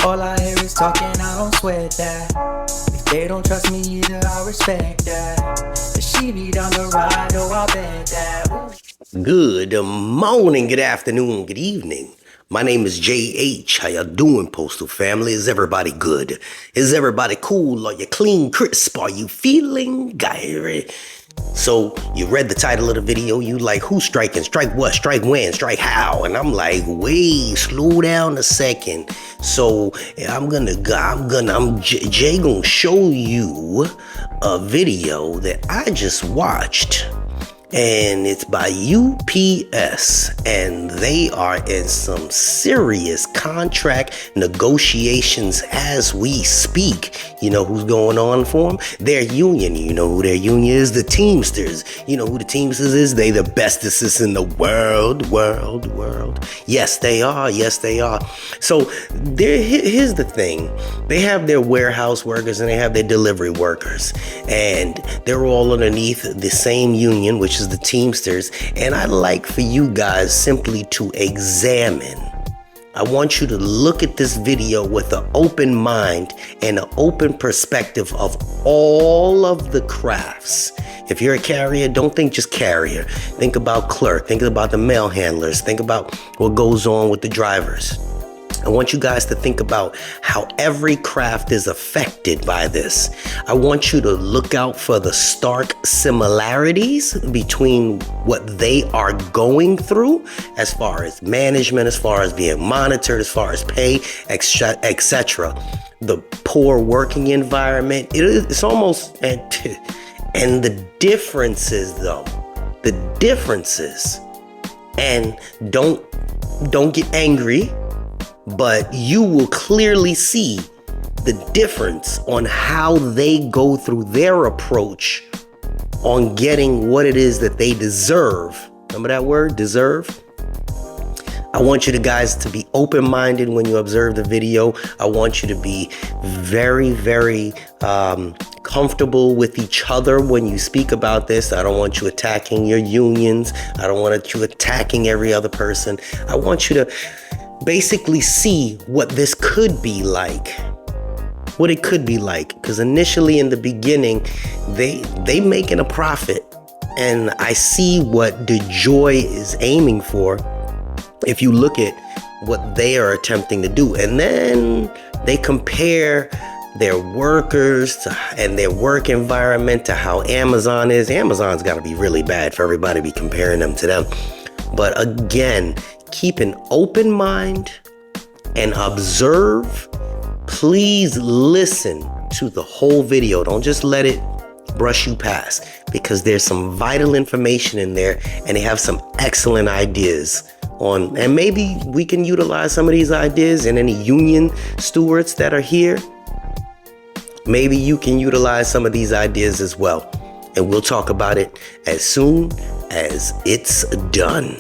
All I hear is talking, I don't sweat that. If they don't trust me either, I respect that. The she be down the ride, oh, I bet that. Good morning, good afternoon, good evening. My name is JH. How y'all doing, Postal family? Is everybody good? Is everybody cool? Are you clean, crisp? Are you feeling gairy? So you read the title of the video, you like, who's striking? Strike what? Strike when? Strike how? And I'm like, wait, slow down a second. So Jay gonna show you a video that I just watched. And it's by UPS, and they are in some serious contract negotiations as we speak. You know who's going on for them? Their union. You know who their union is? The Teamsters. You know who the Teamsters is? They the bestest in the world. Yes, they are. Yes, they are. So here's the thing. They have their warehouse workers and they have their delivery workers, and they're all underneath the same union, which is the Teamsters. And I'd like for you guys simply to examine. I want you to look at this video with an open mind and an open perspective of all of the crafts. If you're a carrier, don't think just carrier. Think about clerk. Think about the mail handlers. Think about what goes on with the drivers. I want you guys to think about how every craft is affected by this. I want you to look out for the stark similarities between what they are going through as far as management, as far as being monitored, as far as pay, etc. The poor working environment. It's almost, and the differences though, the differences, and don't get angry, but you will clearly see the difference on how they go through their approach on getting what it is that they deserve. Remember that word, deserve? I want you guys to be open-minded when you observe the video. I want you to be very, very comfortable with each other when you speak about this. I don't want you attacking your unions. I don't want you attacking every other person. I want you to basically see what this could be like, what it could be like. Because initially in the beginning, they making a profit, and I see what DeJoy is aiming for if you look at what they are attempting to do. And then they compare their workers and their work environment to how Amazon is. Amazon's got to be really bad for everybody to be comparing them to them. But again, keep an open mind and observe. Please listen to the whole video. Don't just let it brush you past, because there's some vital information in there, and they have some excellent ideas on, and maybe we can utilize some of these ideas. And any union stewards that are here, maybe you can utilize some of these ideas as well. And we'll talk about it as soon as it's done.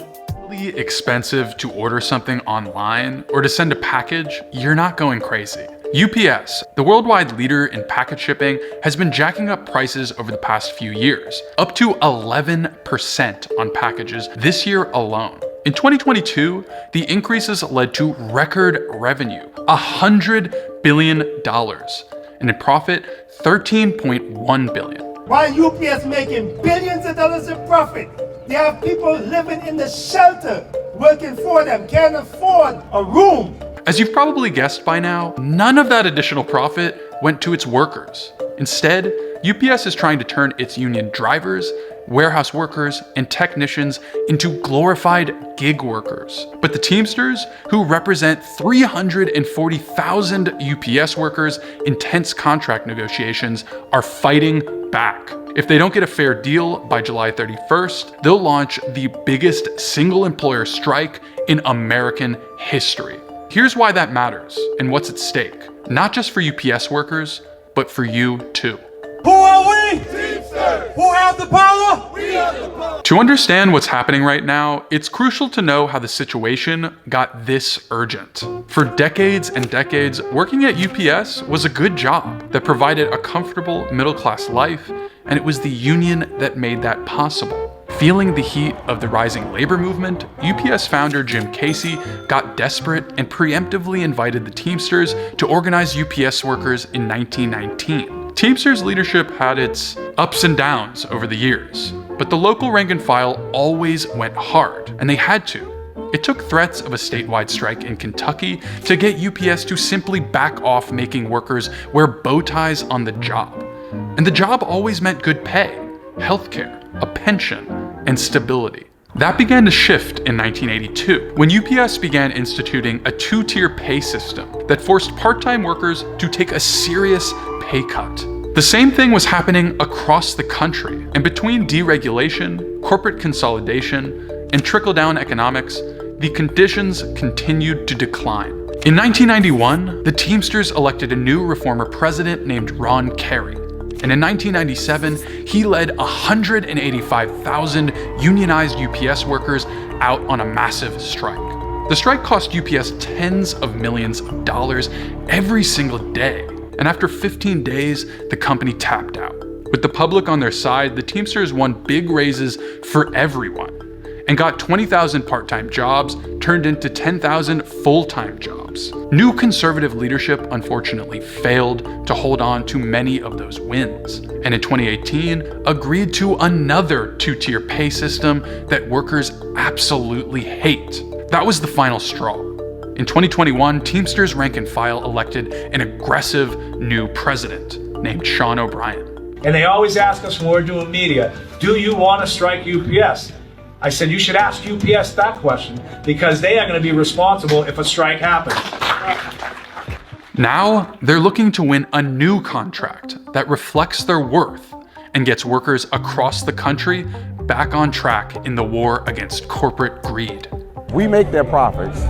Expensive to order something online or to send a package, you're not going crazy. UPS, the worldwide leader in package shipping, has been jacking up prices over the past few years, up to 11% on packages this year alone. In 2022, the increases led to record revenue, $100 billion, and in profit, $13.1 billion. Why UPS making billions of dollars in profit? They have people living in the shelter, working for them, can't afford a room. As you've probably guessed by now, none of that additional profit went to its workers. Instead, UPS is trying to turn its union drivers, warehouse workers, and technicians into glorified gig workers. But the Teamsters, who represent 340,000 UPS workers in tense contract negotiations, are fighting back. If they don't get a fair deal by July 31st, they'll launch the biggest single employer strike in American history. Here's why that matters and what's at stake, not just for UPS workers, but for you too. Who are we? Teamsters! Who have the power? We have the power. To understand what's happening right now, it's crucial to know how the situation got this urgent. For decades and decades, working at UPS was a good job that provided a comfortable middle-class life, and it was the union that made that possible. Feeling the heat of the rising labor movement, UPS founder Jim Casey got desperate and preemptively invited the Teamsters to organize UPS workers in 1919. Teamsters leadership had its ups and downs over the years, but the local rank and file always went hard, and they had to. It took threats of a statewide strike in Kentucky to get UPS to simply back off making workers wear bow ties on the job. And the job always meant good pay, healthcare, a pension, and stability. That began to shift in 1982, when UPS began instituting a two-tier pay system that forced part-time workers to take a serious pay cut. The same thing was happening across the country, and between deregulation, corporate consolidation, and trickle-down economics, the conditions continued to decline. In 1991, the Teamsters elected a new reformer president named Ron Carey. And in 1997, he led 185,000 unionized UPS workers out on a massive strike. The strike cost UPS tens of millions of dollars every single day. And after 15 days, the company tapped out. With the public on their side, the Teamsters won big raises for everyone and got 20,000 part-time jobs turned into 10,000 full-time jobs. New conservative leadership unfortunately failed to hold on to many of those wins, and in 2018 agreed to another two-tier pay system that workers absolutely hate. That was the final straw. In 2021, Teamsters rank and file elected an aggressive new president named Sean O'Brien. And they always ask us when we're doing media, do you want to strike UPS? I said, you should ask UPS that question because they are going to be responsible if a strike happens. Now, they're looking to win a new contract that reflects their worth and gets workers across the country back on track in the war against corporate greed. We make their profits.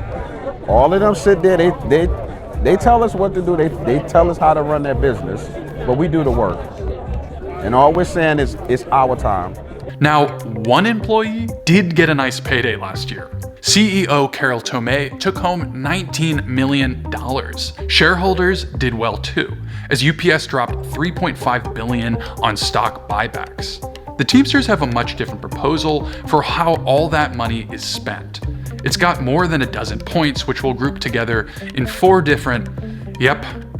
All of them sit there, they tell us what to do, they tell us how to run their business, but we do the work. And all we're saying is it's our time. Now, one employee did get a nice payday last year. CEO Carol Tomei took home $19 million. Shareholders did well too, as UPS dropped $3.5 billion on stock buybacks. The Teamsters have a much different proposal for how all that money is spent. It's got more than a dozen points, which we'll group together in 4 different,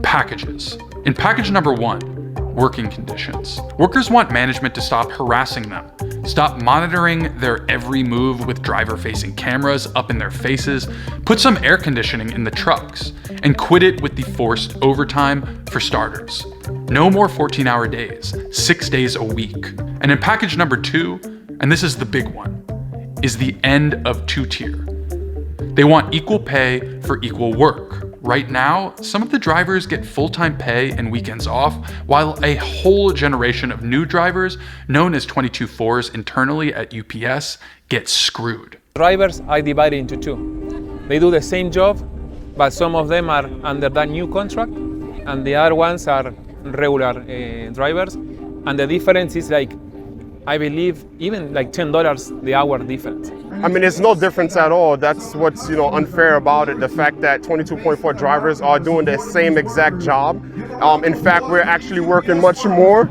packages. In package number 1, working conditions. Workers want management to stop harassing them, stop monitoring their every move with driver-facing cameras up in their faces, put some air conditioning in the trucks, and quit it with the forced overtime for starters. No more 14-hour days, 6 days a week. And in package number 2, and this is the big one, is the end of two-tier. They want equal pay for equal work. Right now, some of the drivers get full-time pay and weekends off, while a whole generation of new drivers, known as 22-4s internally at UPS, get screwed. Drivers are divided into 2. They do the same job, but some of them are under that new contract, and the other ones are regular drivers. And the difference is I believe, even $10 the hour difference. I mean, there's no difference at all. That's what's unfair about it. The fact that 22.4 drivers are doing the same exact job. In fact, we're actually working much more,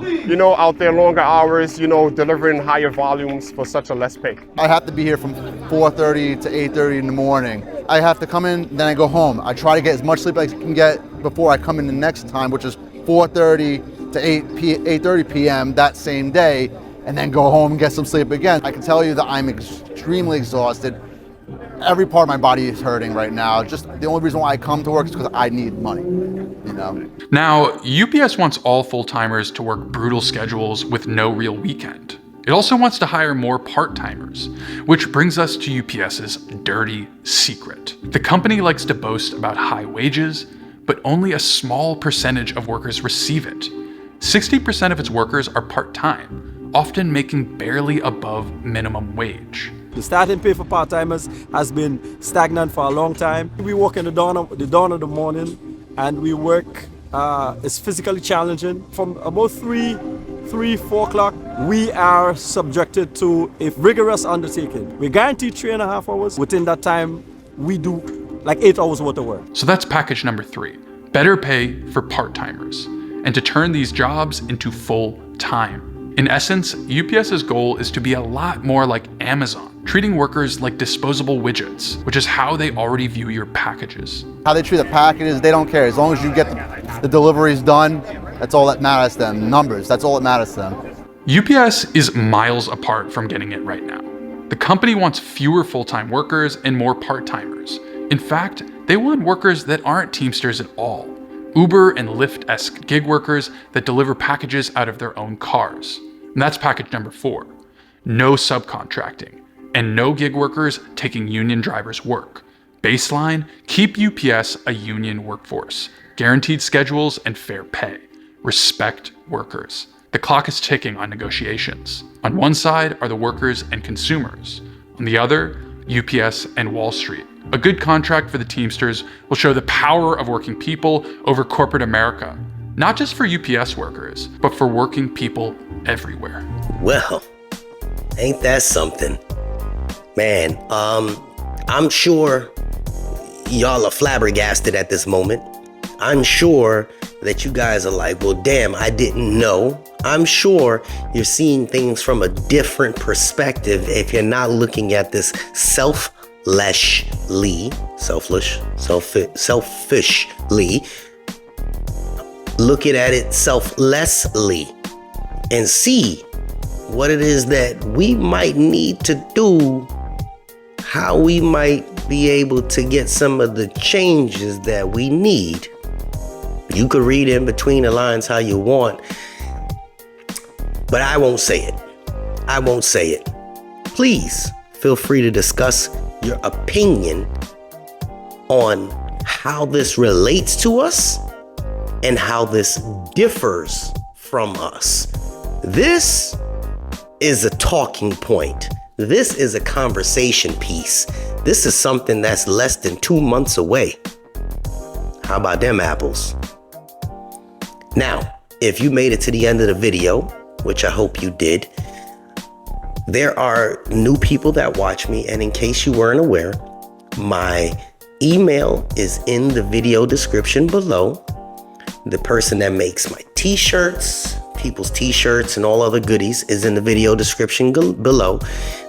out there longer hours, delivering higher volumes for such a less pay. I have to be here from 4:30 to 8:30 in the morning. I have to come in, then I go home. I try to get as much sleep as I can get before I come in the next time, which is 4:30 to 8:30 p.m. that same day, and then go home and get some sleep again. I can tell you that I'm extremely exhausted. Every part of my body is hurting right now. Just the only reason why I come to work is because I need money, Now, UPS wants all full-timers to work brutal schedules with no real weekend. It also wants to hire more part-timers, which brings us to UPS's dirty secret. The company likes to boast about high wages, but only a small percentage of workers receive it. 60% of its workers are part-time, often making barely above minimum wage. The starting pay for part-timers has been stagnant for a long time. We work in the dawn of the morning, and we work, it's physically challenging. From about 4 o'clock, we are subjected to a rigorous undertaking. We guarantee 3.5 hours. Within that time, we do 8 hours worth of work. So that's package number 3, better pay for part-timers, and to turn these jobs into full-time. In essence, UPS's goal is to be a lot more like Amazon, treating workers like disposable widgets, which is how they already view your packages. How they treat the packages, they don't care. As long as you get the deliveries done, that's all that matters to them. Numbers, that's all that matters to them. UPS is miles apart from getting it right now. The company wants fewer full-time workers and more part-timers. In fact, they want workers that aren't Teamsters at all. Uber and Lyft-esque gig workers that deliver packages out of their own cars. And that's package number 4. No subcontracting, and no gig workers taking union drivers' work. Baseline, keep UPS a union workforce. Guaranteed schedules and fair pay. Respect workers. The clock is ticking on negotiations. On one side are the workers and consumers. On the other, UPS and Wall Street. A good contract for the Teamsters will show the power of working people over corporate America. Not just for UPS workers, but for working people everywhere. Well, ain't that something? Man, I'm sure y'all are flabbergasted at this moment. I'm sure that you guys are like, well, damn, I didn't know. I'm sure you're seeing things from a different perspective if you're not looking at this selfishly, looking at it selflessly and see what it is that we might need to do, how we might be able to get some of the changes that we need. You could read in between the lines how you want, but I won't say it. I won't say it. Please feel free to discuss your opinion on how this relates to us and how this differs from us. This is a talking point. This is a conversation piece. This is something that's less than 2 months away. How about them apples? Now, if you made it to the end of the video, which I hope you did, there are new people that watch me, and in case you weren't aware, my email is in the video description below. The person that makes my t-shirts, people's t-shirts and all other goodies is in the video description below.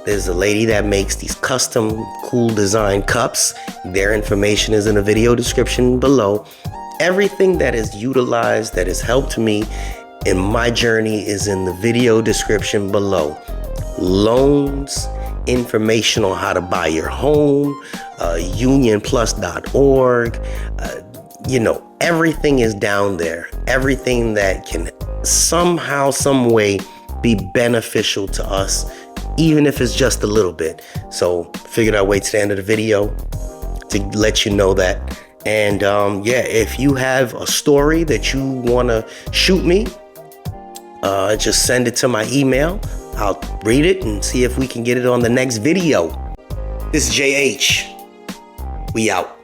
There's a lady that makes these custom cool design cups. Their information is in the video description below. Everything that is utilized, that has helped me in my journey is in the video description below. Loans, information on how to buy your home, unionplus.org, everything is down there. Everything that can somehow, some way be beneficial to us, even if it's just a little bit. So figured I'd wait to the end of the video to let you know that. And if you have a story that you want to shoot me, just send it to my email. I'll read it and see if we can get it on the next video. This is JH. We out.